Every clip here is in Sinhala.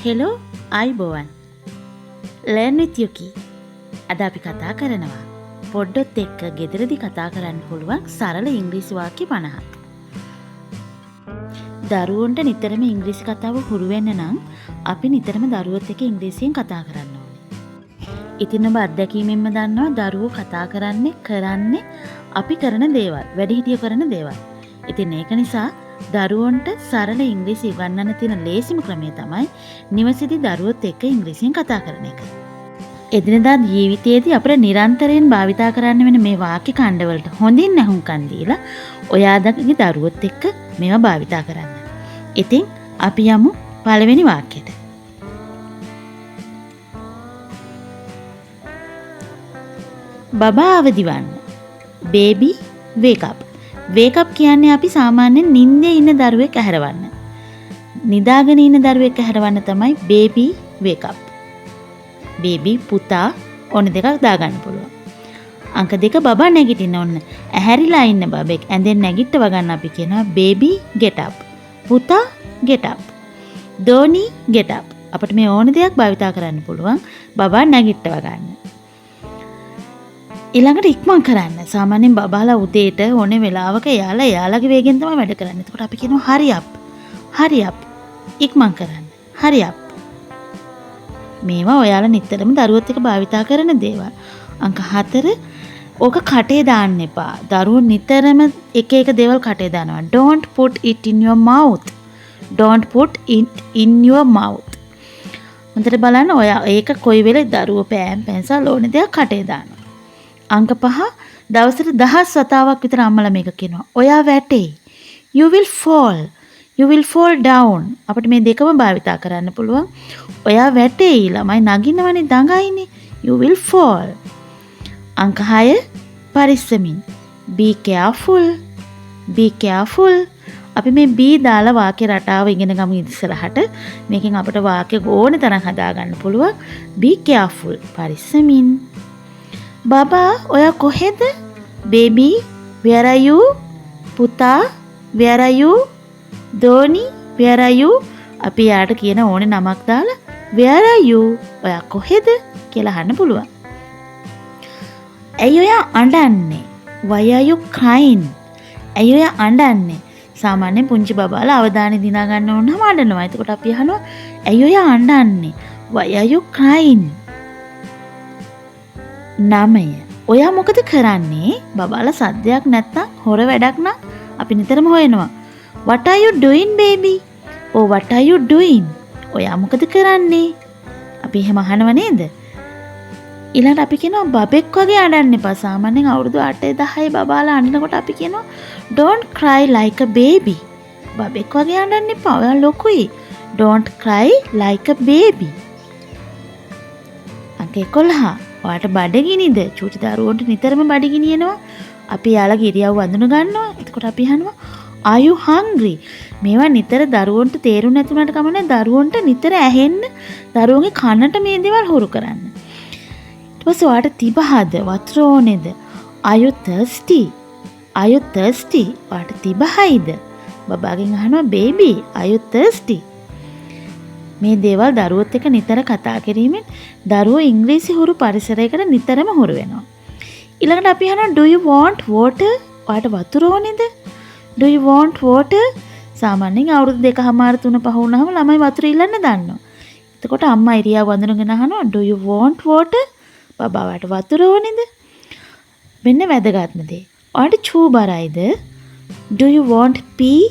Hello, අයිබෝවන්. Learn with Yuki. අද අපි කතා කරනවා පොඩ්ඩොත් එක්ක ගෙදරදී කතා කරන්න පුළුවන් සරල ඉංග්‍රීසි වාක්‍ය 50ක්. දරුවන්ට නිතරම ඉංග්‍රීසි කතාව හුරු වෙන්න නම් අපි නිතරම දරුවොත් එක්ක ඉංග්‍රීසියෙන් කතා කරන්න ඕනේ. ඉතින් ඔබ අත්දැකීමෙන්ම දන්නවා දරුවෝ කතා කරන්නේ අපි කරන දේවල්, වැඩිහිටියෝ කරන දේවල්. ඉතින් ඒක නිසා දරුවන්ට සරල ඉංග්‍රීසි ඉගෙනන්න තියෙන ලේසිම ක්‍රමය තමයි නිවසේදී දරුවොත් එක්ක ඉංග්‍රීසියෙන් කතා කරන එක. එදිනදා ජීවිතයේදී අපිට නිරන්තරයෙන් භාවිතා කරන්න වෙන මේ වාක්‍ය ඛණ්ඩවලට හොඳින් අහුම්කම් දීලා ඔයාදගේ දරුවොත් එක්ක මේවා භාවිතා කරන්න. ඉතින් අපි යමු පළවෙනි වාක්‍යයට. බබා අවදි වන්න. baby wake up. wake up කියන්නේ අපි සාමාන්‍යයෙන් නිින්දේ ඉන්න දරුවෙක් ඇහැරවන්න. නිදාගෙන ඉන්න දරුවෙක් ඇහැරවන්න තමයි baby wake up. baby පුතා ඕන දෙකක් දාගන්න පුළුවන්. අංක 2 බබා නැගිටින්න ඕන. ඇහැරිලා ඉන්න බබෙක් ඇඳෙන් නැගිටව ගන්න අපි කියනවා baby get up. පුතා get up. දෝනි get up. අපිට මේ ඕන දෙයක් භාවිතා කරන්න පුළුවන් බබා නැගිටව ගන්න. ඊළඟට ඉක්මන් කරන්න. සාමාන්‍යයෙන් බබාලා උදේට ඕනේ වෙලාවක එයාලගේ වේගෙන් තමයි වැඩ කරන්නේ. එතකොට අපි කියනවා hurry up. hurry up. ඉක්මන් කරන්න. hurry up. මේවා ඔයාලා නිතරම දරුවොත් එක්ක භාවිතා කරන දේවල්. අංක 4 ඕක කටේ දාන්න එපා. දරුවෝ නිතරම එක දේවල් කටේ දානවා. Don't put it in your mouth. Don't put it in your mouth. හොඳට බලන්න ඔයා ඒක කොයි වෙලේ දරුවෝ පෑන් පැන්සල් ඕනේ දෙයක් කටේ දානවා. අංක 5 දවසට 10 වතාවක් විතර අම්මලා මේක කියනවා. ඔයා වැටේ. You will fall. You will fall down. අපිට මේ දෙකම භාවිතා කරන්න පුළුවන්. ඔයා වැටේ ළමයි නගින්නවනේ දඟයිනේ. You will fall. අංක 6 පරිස්සමින්. Be careful. Be careful. අපි මේ be දාලා වාක්‍ය රටාව ඉගෙන ගමු ඉස්සරහට. මේකෙන් අපිට වාක්‍ය ඕනේ තරම් හදා ගන්න පුළුවන්. Be careful. පරිස්සමින්. බබා ඔයා කොහෙද? baby where are you? පුතා where are you? දෝනි where are you? අපි යාට කියන ඕනේ නමක් දාලා where are you? ඔයා කොහෙද කියලා අහන්න පුළුවන්. ඇයි ඔයා අඬන්නේ? why are you crying? ඇයි ඔයා අඬන්නේ? සාමාන්‍යයෙන් පුංචි බබාලා අවධානය දිනා ගන්න ඕනම අඬනවා. එතකොට අපි අහනවා ඇයි ඔයා අඬන්නේ? why are you crying? 9 ඔයා මොකද කරන්නේ? බබාලා සද්දයක් නැත්තම් හොර වැඩක් නම් අපි නිතරම හොයනවා. What are you doing baby? Oh what are you doing? ඔයා මොකද කරන්නේ? අපි එහෙම අහනව නේද? ඊළඟට අපි කියනවා බබෙක් වගේ අඬන්න එපා. සාමාන්‍යයෙන් අවුරුදු 8 10 බබාලා අඬනකොට අපි කියනවා don't cry like a baby. බබෙක් වගේ අඬන්න එපා. ඔයා ලොකුයි. Don't cry like a baby. අංක 11 ඔයාට බඩගිනිද? චූටි දරුවන්ට නිතරම බඩගිනි එනවා. අපි යාළගේ ඉරියව් අඳුන ගන්නවා. එතකොට අපි අහනවා are you hungry? මේවා නිතර දරුවන්ට තේරුම් නැතුණාට කමන්නේ දරුවන්ට නිතර ඇහෙන්න දරුවන්ගේ කනට මේ දේවල් හුරු කරන්න. ඊට පස්සේ ඔයාට තිබහද? වතුර ඕනේද? are you thirsty? are you thirsty? ඔයාට තිබහයිද? බබාගෙන් අහනවා baby are you thirsty? මේ දේවල් දරුවොත් එක්ක නිතර කතා කිරීමෙන් දරුවෝ ඉංග්‍රීසි හුරු පරිසරයකට නිතරම හුරු වෙනවා. ඊළඟට අපි අහනවා do you want water? ඔයාට වතුර ඕනේද? do you want water? සාමාන්‍යයෙන් අවුරුදු 2මාර 3 පහ වුණාම ළමයි වතුර ඉල්ලන්න දන්නවා. එතකොට අම්මා ඉරියව් වඳිනගෙන අහනවා do you want water? බබාට වතුර ඕනේද? මෙන්න වැදගත්ම දේ. ඔයාට චූ බරයිද? do you want pee?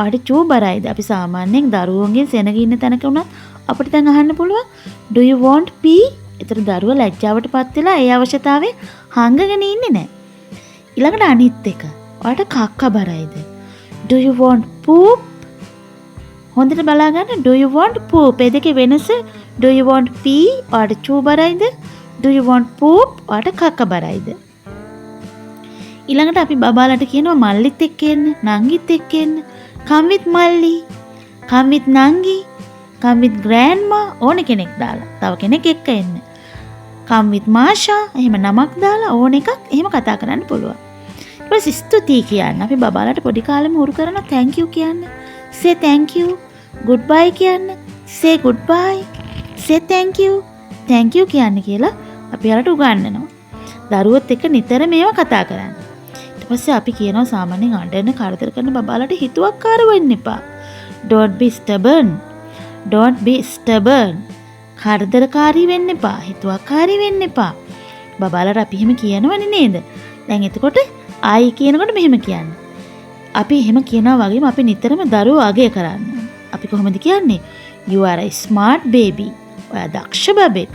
ඔයාට චූ බරයිද? අපි සාමාන්‍යයෙන් දරුවන්ගෙන් සෙනග ඉන්න තැනක වුණත් අපිට දැන් අහන්න පුළුවන් do you want pee? ඒතර දරුවා ලැජ්ජාවටපත් වෙලා ඒ අවශ්‍යතාවයේ හංගගෙන ඉන්නේ නැහැ. ඊළඟට අනිත් එක. ඔයාට කක්ක බරයිද? do you want poop? හොඳට බලා ගන්න do you want poop? ඒ දෙකේ වෙනස do you want pee? ඔයාට චූ බරයිද? do you want poop? ඔයාට කක්ක බරයිද? ඊළඟට අපි බබාලට කියනවා මල්ලිත් එක්ක එන්න, නංගිත් එක්ක එන්න. come with මල්ලි, come with නංගි, come with grandma ඕන කෙනෙක් දාලා. තව කෙනෙක් එක්ක එන්න. come with මාෂා එහෙම නමක් දාලා ඕන එකක් එහෙම කතා කරන්න පුළුවන්. ඊට පස්සේ ස්තුතියි කියන්න. අපි බබාලට පොඩි කාලෙම හුරු කරන thank you කියන්න. say thank you. goodbye කියන්න. say goodbye, say thank you කියන්නේ කියලා අපි යාලට උගන්වනවා. දරුවොත් එක්ක නිතර මේවා කතා කරන්න. ඊට පස්සේ අපි කියනවා සාමාන්‍යයෙන් අඬන කරදර කරන බබාලට හිතුවක්කාර වෙන්න එපා. Don't be stubborn. Don't be stubborn. කරදරකාරී වෙන්න එපා. හිතුවක්කාරී වෙන්න එපා. බබාලට අපි එහෙම කියනවනේ නේද? දැන් එතකොට ආයි කියනකොට මෙහෙම කියන්නේ. අපි එහෙම කියනවා වගේම අපි නිතරම දරුවෝ අගය කරන්න. අපි කොහොමද කියන්නේ? You are a smart baby. ඔයා දක්ෂ බබෙක්.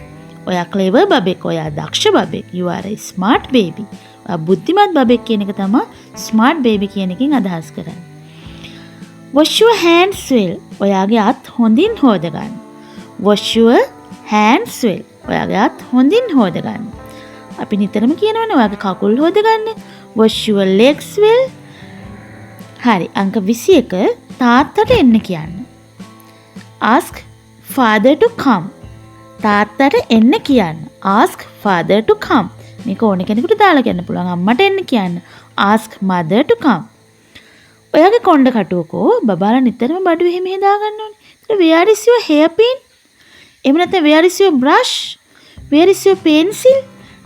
ඔයා clever බබෙක්. ඔයා දක්ෂ බබෙක්. You are a smart baby. ඔයා බුද්ධිමත් බබෙක් කියන එක තමයි smart baby කියන එකෙන් අදහස් කරන්නේ. Wash your hands well. ඔයාගේ අත් හොඳින් හොද ගන්න. Wash your hands well. ඔයාගේ අත් හොඳින් හොද ගන්න. අපි නිතරම කියනවනේ ඔයාගේ කකුල් හොද ගන්න. Wash your legs well. හරි අංක 21 තාත්තට එන්න කියන්න. Ask father to come. තාත්තට එන්න කියන්න. Ask father to come. මේක ඕන කෙනෙකුට දාලා කියන්න පුළුවන්. අම්මට එන්න කියන්න. Ask mother to come. ඔයාගේ කොණ්ඩ කටුවකෝ බබාලා නිතරම බඩු එහෙම හදා ගන්න ඕනේ. ඒතර where is your hairpin? එහෙම නැත්නම් where is your brush? Where is your pencil?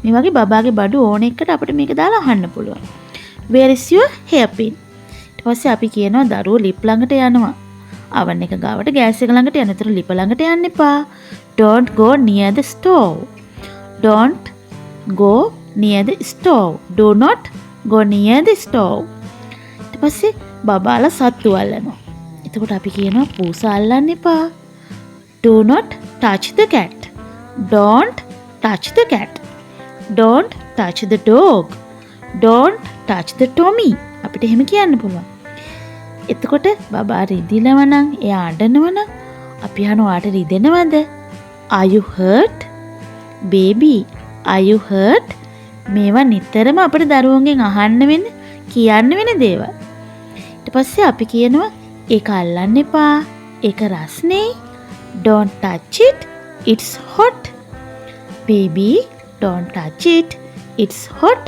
මේ වගේ බබාගේ බඩු ඕන එකට අපිට මේක දාලා අහන්න පුළුවන්. Where is your hairpin? ඊට පස්සේ අපි කියනවා දරුවෝ ලිප් ළඟට යනවා. oven එක ගාවට ගෑස් එක ළඟට යන. ඒතර ලිප ළඟට යන්න එපා. Don't go near the stove. Don't go near the stove. Do not go near the stove. ඊට පස්සේ බබාලා සත්තු අල්ලනවා. එතකොට අපි කියනවා පූසා අල්ලන්න එපා. Do not touch the cat. Don't touch the cat. Don't touch the dog. Don't touch the Tommy. අපිට එහෙම කියන්න පුළුවන්. එතකොට බබා රිදිනව නම් එයා අඬනව නම් අපි අහනවා ඔයාට රිදෙනවද? Are you hurt? Baby, are you hurt? මේවා නිතරම අපේ දරුවන්ගෙන් අහන්න වෙන කියන්න වෙන දේවල්. ඊට පස්සේ අපි කියනවා ඒක අල්ලන්න එපා. ඒක රස්නේ. Don't touch it. It's hot. Baby, don't touch it. It's hot.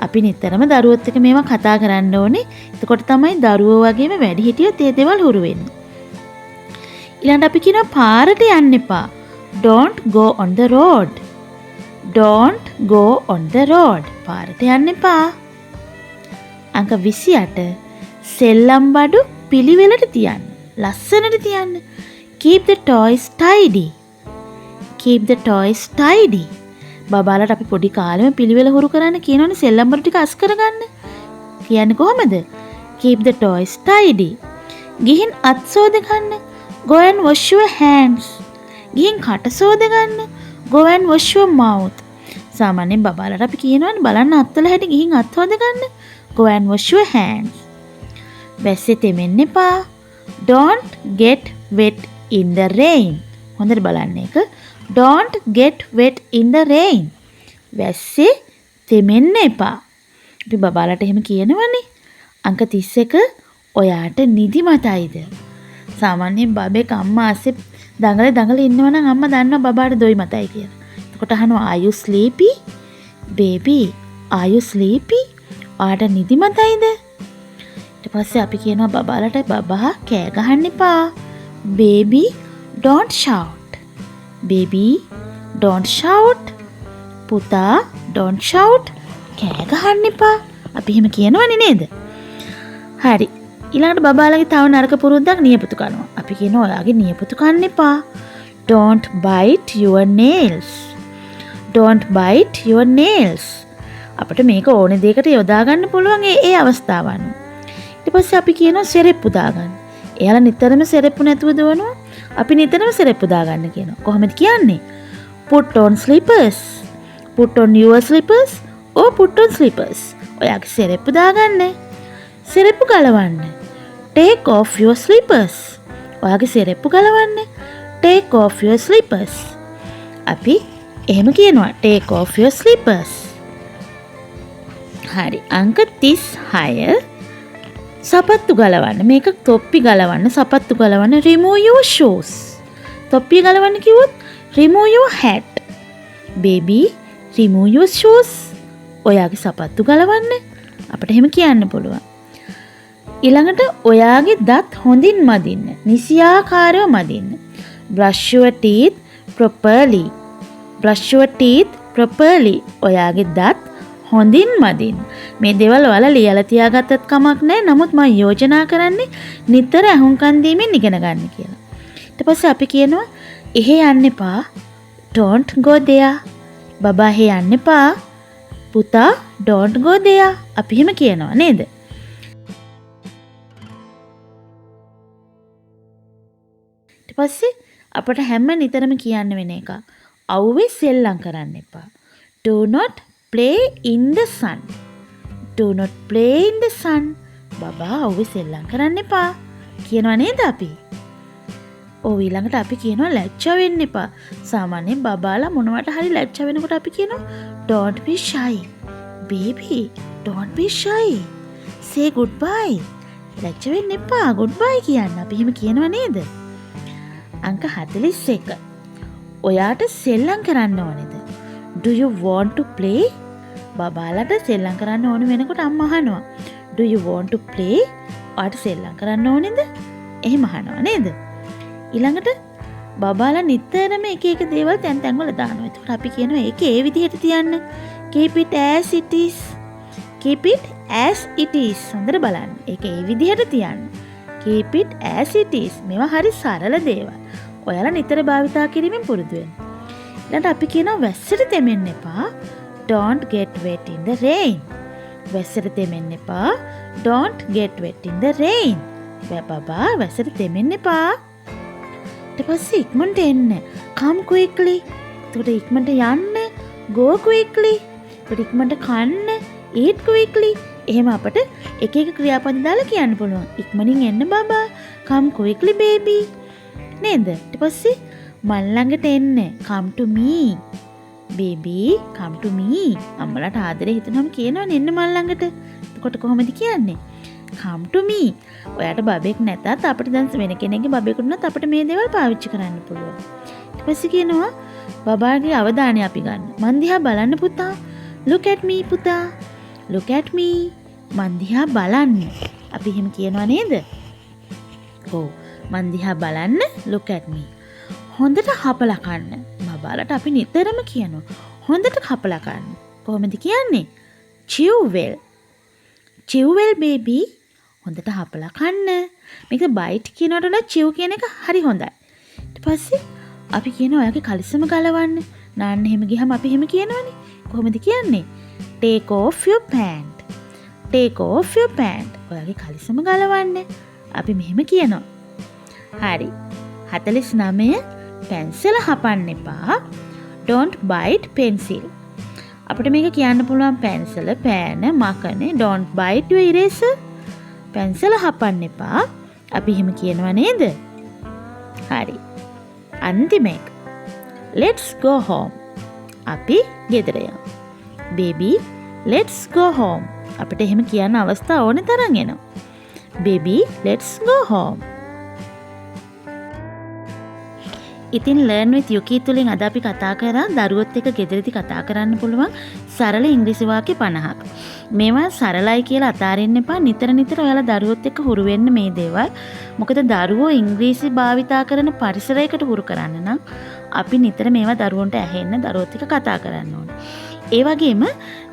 අපි නිතරම දරුවොත් එක්ක මේවා කතා කරන්න ඕනේ. එතකොට තමයි දරුවෝ වගේම වැඩිහිටියොත් ඒ දේවල් හුරු වෙන්නේ. ඊළඟට අපි කියනවා පාරට යන්න එපා. Don't go on the road. Don't go on the road. පාරට යන්න එපා. අංක 28 සෙල්ලම් බඩු පිළිවෙලට තියන්න. ලස්සනට තියන්න. Keep the toys tidy. Keep the toys tidy. බබාලට අපි පොඩි කාලෙම පිළිවෙල හුරු කරන්න කියනවනේ සෙල්ලම් බඩු ටික අස් කරගන්න. කියන්නේ කොහමද? Keep the toys tidy. ගිහින් අත් සෝද ගන්න. Go and wash your hands. ගිහින් කට සෝද ගන්න. Go and wash your mouth. සාමාන්‍යයෙන් බබාලට අපි කියනවනේ බලන්න අත්වල හැටි ගිහින් අත් හොද ගන්න. Go and wash your hands. වැස්සේ තෙමෙන්න එපා. Don't get wet in the rain. හොඳට බලන්න එක. Don't get wet in the rain. වැස්සේ තෙමෙන්න එපා. අපි බබාලට එහෙම කියනවනේ. අංක 31 ඔයාට නිදිමතයිද? සාමාන්‍යයෙන් බබෙක් අම්මා ASCII දඟල ඉන්නවනම් අම්මා දන්නවා බබාට දොයි මතයි කියලා. එතකොට අහනවා are you sleepy? Baby, are you sleepy? ඔයාට නිදිමතයිද? ඊට පස්සේ අපි කියනවා බබාලට බබා කෑ ගහන්න එපා. Baby, don't shout. Baby, don't shout. පුතා, don't shout. කෑ ගහන්න එපා. අපි එහෙම කියනවනේ නේද? හරි. ඊළඟට බබාලගේ තව නරක පුරුද්දක් නියපොතු කනවා. අපි කියනවා ඔයාගේ නියපොතු කන්න එපා. Don't bite your nails. Don't bite your nails. අපිට මේක ඕනේ දෙයකට යොදා ගන්න පුළුවන් ඒ අවස්ථාවන්. ඊට පස්සේ අපි කියනවා සෙරෙප්පු දාගන්න. එයාලා නිතරම සෙරෙප්පු නැතුව දුවනවා. අපි නිතරම සෙරෙප්පු දාගන්න කියනවා. කොහොමද කියන්නේ? Put on slippers. Put on your slippers or put on slippers. ඔයාගේ සෙරෙප්පු දාගන්න. සෙරෙප්පු ගලවන්න. Take off your slippers. ඔයාගේ සෙරෙප්පු ගලවන්න. Take off your slippers. අපි එහෙම කියනවා. Take off your slippers. හරි. අංක 36 සපත්තු ගලවන්න. මේක තොප්පි ගලවන්න, සපත්තු ගලවන්න. Remove your shoes. තොප්පිය ගලවන්න කිව්වොත් remove your hat. Baby, remove your shoes. ඔයාගේ සපත්තු ගලවන්න. අපිට එහෙම කියන්න පුළුවන්. ඊළඟට ඔයාගේ දත් හොඳින් මදින්න. නිසියාකාරව මදින්න. brush your teeth properly. brush your teeth properly. ඔයාගේ දත් හොඳින් මදින්. මේ දේවල් ඔයාලා ලියලා තියාගත්තත් කමක් නැහැ. නමුත් මම යෝජනා කරන්නේ නිතර අහුම්කන් දීමෙන් ඉගෙන ගන්න කියලා. ඊට පස්සේ අපි කියනවා එහෙ යන්න එපා. don't go there. බබා එහෙ යන්න එපා. පුතා don't go there. අපි එහෙම කියනවා නේද? ඊට පස්සේ අපට හැම නිතරම කියන්න වෙන එකක්. අවුවේ සෙල්ලම් කරන්න එපා. do not play in the sun. do not play in the sun. බබා අවුවේ සෙල්ලම් කරන්න එපා. කියනවා නේද අපි? ඔව් ඊළඟට අපි කියනවා ලැජ්ජා වෙන්න එපා. සාමාන්‍යයෙන් බබාලා මොනවට හරි ලැජ්ජා වෙනකොට අපි කියනවා don't be shy. baby don't be shy. say goodbye. ලැජ්ජා වෙන්න එපා. goodbye කියන්න. අපි එහෙම කියනවා නේද? අංක 41. ඔයාට සෙල්ලම් කරන්න ඕනේද? do you want to play? බබාලාට සෙල්ලම් කරන්න ඕන වෙනකොට අම්මා අහනවා. do you want to play? ඔයාට සෙල්ලම් කරන්න ඕනේද? එහෙම අහනවා නේද? ඊළඟට බබාලා නිතරම එක එක දේවල් තැන් තැන් වල දානවා. ඒකට අපි කියනවා ඒක ඒ විදිහට තියන්න. keep it as it is. keep it as it is. හොඳට බලන්න. ඒක ඒ විදිහට තියන්න. keep it as it is. මේවා හරි සරල දේවල්. ඔයාලා නිතර භාවිතා කිරීමෙන් පුරුදු වෙන්න. ඊළඟට අපි කියනවා වැස්සට තෙමෙන්න එපා. don't get wet in the rain. වැස්සට තෙමෙන්න එපා. don't get wet in the rain. බබා වැස්සට තෙමෙන්න එපා. ඊට පස්සේ ඉක්මනට එන්න. come quickly. එතකොට ඉක්මනට යන්න. go quickly. එතකොට ඉක්මනට කන්න. eat quickly. එහෙම අපට එක එක ක්‍රියාපද දාලා කියන්න පුළුවන්. ඉක්මනින් එන්න බබා. come quickly baby. නේද? ඊට පස්සේ මල් ළඟට එන්න. come to me. baby come to me. අම්මලාට ආදරේ හිතනම කියනවනේ එන්න මල් ළඟට. එතකොට කොහොමද කියන්නේ? come to me. ඔයාට බබෙක් නැතත් අපිට දැන් වෙන කෙනෙක්ගේ බබෙකුට උනත් අපිට මේ දේවල් පාවිච්චි කරන්න පුළුවන්. ඊට පස්සේ කියනවා බබාගේ අවධානය අපි ගන්න. මන් දිහා බලන්න පුතා. look at me පුතා. look at me. මන් දිහා බලන්න. අපි එහෙම කියනවා නේද? ඔව්. මන් දිහා බලන්න look at me. හොඳට හපලා කන්න. බබාලට අපි නිතරම කියනවා. හොඳට කපලා කන්න. කොහොමද කියන්නේ? chew well. chew well baby. හොඳට හපලා කන්න. මේක bite කියනවට වඩා chew කියන එක හරි හොඳයි. ඊට පස්සේ අපි කියනවා ඔයාගේ කලිසම ගලවන්න. නාන්න එහෙම ගියම අපි එහෙම කියනවනේ. කොහොමද කියන්නේ? take off your pant. take off your pant. ඔයාගේ කලිසම ගලවන්න. අපි මෙහෙම කියනවා. හරි. 49 පැන්සල හපන්න එපා. don't bite pencil. අපිට මේක කියන්න පුළුවන් පැන්සල, පෑන, මකනේ don't bite your eraser. පැන්සල හපන්න එපා. අපි එහෙම කියනවා නේද? හරි. අන්තිම එක. let's go home. අපි ගෙදර යමු. baby let's go home. අපිට එහෙම කියන්න අවස්ථා ඕනේ තරම් එනවා. baby let's go home. ඉතින් learn with Yuki තුලින් අද අපි කතා කරා දරුවොත් එක්ක ගෙදරදී කතා කරන්න පුළුවන් සරල ඉංග්‍රීසි වාක්‍ය 50ක්. මේවා සරලයි කියලා අතාරින්න එපා. නිතර නිතර ඔයාලා දරුවොත් එක්ක හුරු වෙන්න මේ දේවල්. මොකද දරුවෝ ඉංග්‍රීසි භාවිතා කරන පරිසරයකට හුරු කරන්න නම් අපි නිතර මේවා දරුවන්ට ඇහෙන්න දරුවොත් එක්ක කතා කරන්න ඕනේ. ඒ වගේම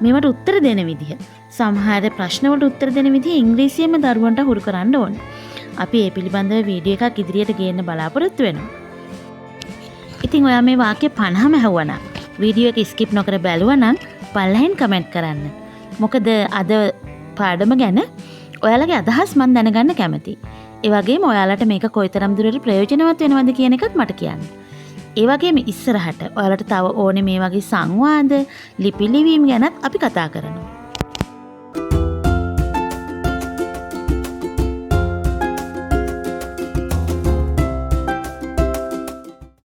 මේවට උත්තර දෙන විදිහ, සමහර ප්‍රශ්න වලට උත්තර දෙන විදිහ ඉංග්‍රීසියෙන්ම දරුවන්ට හුරු කරන්න ඕනේ. අපි මේ පිළිබඳව වීඩියෝ එකක් ඉදිරියට ගේන්න බලාපොරොත්තු වෙනවා. ඉතින් ඔයා මේ වාක්‍ය 50ම ඇහුවනම් වීඩියෝ එක ස්කිප් නොකර බැලුවනම් පල්ලෙහෙන් කමෙන්ට් කරන්න. මොකද අද පාඩම ගැන ඔයාලගේ අදහස් මම දැනගන්න කැමතියි. ඒ වගේම ඔයාලට මේක කොයිතරම් දුරට ප්‍රයෝජනවත් වෙනවද කියන එකත් මට කියන්න. ඒ වගේම ඉස්සරහට ඔයාලට තව ඕනේ මේ වගේ සංවාද, ලිපි ලිවීම ගැනත් අපි කතා කරනවා.